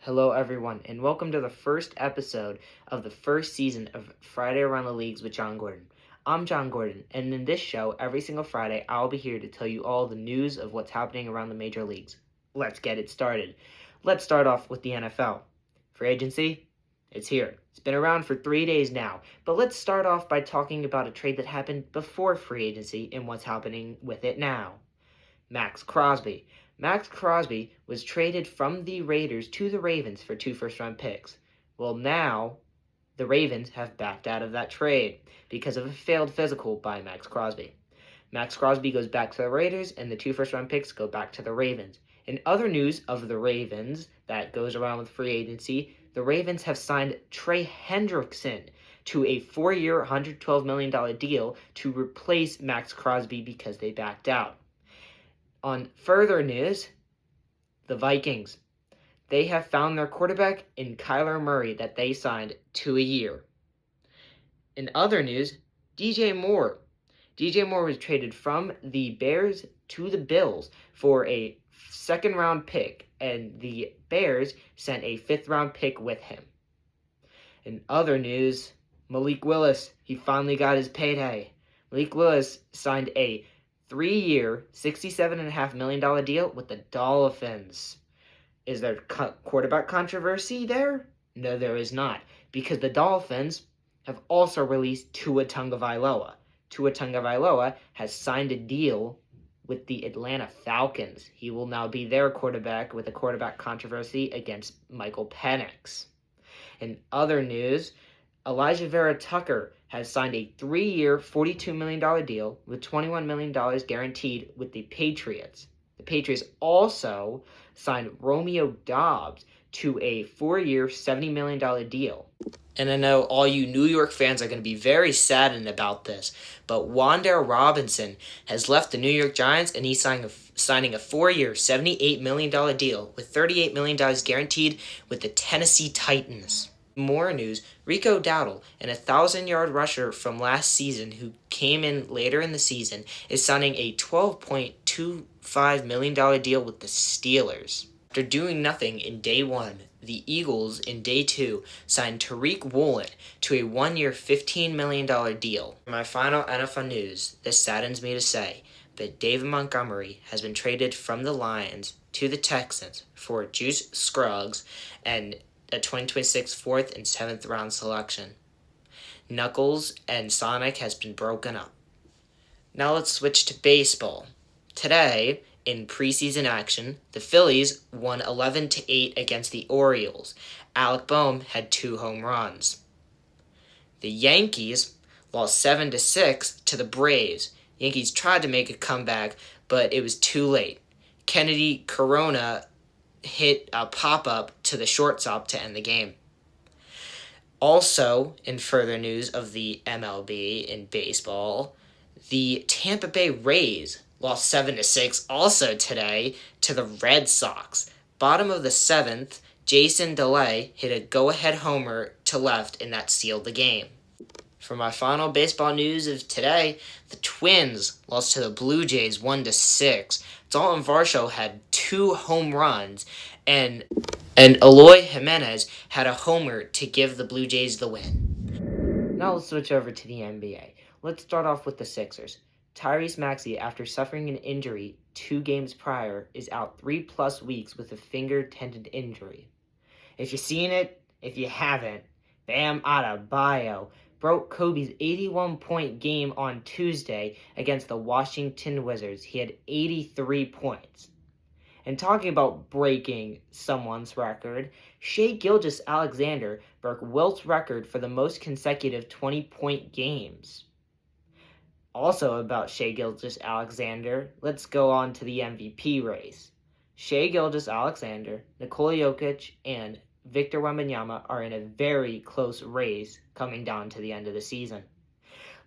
Hello everyone, and welcome to the first episode of the first season of Friday Around the Leagues with John Gordon. I'm John Gordon, and in this show, every single Friday, I'll be here to tell you all the news of what's happening around the major leagues. Let's get it started. Let's start off with the NFL. Free agency? It's here. It's been around for 3 days now, but let's start off by talking about a trade that happened before free agency and what's happening with it now. Maxx Crosby. Maxx Crosby was traded from the Raiders to the Ravens for 2 first-round picks. Well, now the Ravens have backed out of that trade because of a failed physical by Maxx Crosby. Maxx Crosby goes back to the Raiders, and the 2 first-round picks go back to the Ravens. In other news of the Ravens that goes around with free agency, the Ravens have signed Trey Hendrickson to a 4-year, $112 million deal to replace Maxx Crosby because they backed out. On further news, the Vikings. They have found their quarterback in Kyler Murray that they signed to a year. In other news, DJ Moore. DJ Moore was traded from the Bears to the Bills for a second-round pick, and the Bears sent a fifth-round pick with him. In other news, Malik Willis. He finally got his payday. Malik Willis signed a 3-year, $67.5 million deal with the Dolphins. Is there quarterback controversy there? No, there is not, because the Dolphins have also released Tua Tagovailoa. Tua Tagovailoa has signed a deal with the Atlanta Falcons. He will now be their quarterback with a quarterback controversy against Michael Penix. In other news, Elijah Vera Tucker has signed a 3-year, $42 million deal with $21 million guaranteed with the Patriots. The Patriots also signed Romeo Doubs to a 4-year, $70 million deal. And I know all you New York fans are going to be very saddened about this, but Wan'Dale Robinson has left the New York Giants, and he's signing a 4-year, $78 million deal with $38 million guaranteed with the Tennessee Titans. More news, Rico Dowdle, an 1,000-yard rusher from last season who came in later in the season, is signing a $12.25 million deal with the Steelers. After doing nothing in day 1, the Eagles in day 2 signed Tariq Woolen to a 1-year, $15 million deal. For my final NFL news, this saddens me to say, but David Montgomery has been traded from the Lions to the Texans for Juice Scruggs and a 2026 4th and 7th round selection. Knuckles and Sonic has been broken up. Now let's switch to baseball. Today, in preseason action, the Phillies won 11-8 against the Orioles. Alec Boehm had 2 home runs. The Yankees lost 7-6 to the Braves. The Yankees tried to make a comeback, but it was too late. Kennedy Corona hit a pop-up to the shortstop to end the game. Also, in further news of the MLB in baseball, the Tampa Bay Rays lost 7-6 also today to the Red Sox. Bottom of the 7th, Jason DeLay hit a go-ahead homer to left, and that sealed the game. For my final baseball news of today, the Twins lost to the Blue Jays 1-6. Dalton Varsho had 2 home runs, and Eloy Jimenez had a homer to give the Blue Jays the win. Now let's switch over to the NBA. Let's start off with the Sixers. Tyrese Maxey, after suffering an injury 2 games prior, is out 3+ weeks with a finger tendon injury. If you've seen it, if you haven't, Bam Adebayo broke Kobe's 81-point game on Tuesday against the Washington Wizards. He had 83 points. And talking about breaking someone's record, Shai Gilgeous-Alexander broke Wilt's record for the most consecutive 20-point games. Also about Shai Gilgeous-Alexander, let's go on to the MVP race. Shai Gilgeous-Alexander, Nikola Jokic, and Victor Wembanyama are in a very close race coming down to the end of the season.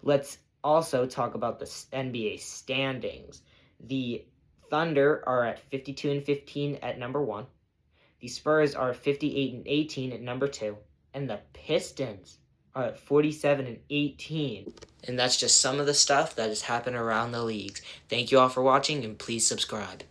Let's also talk about the NBA standings. The Thunder are at 52-15 at number 1. The Spurs are 58-18 at number 2. And the Pistons are at 47-18. And that's just some of the stuff that has happened around the leagues. Thank you all for watching, and please subscribe.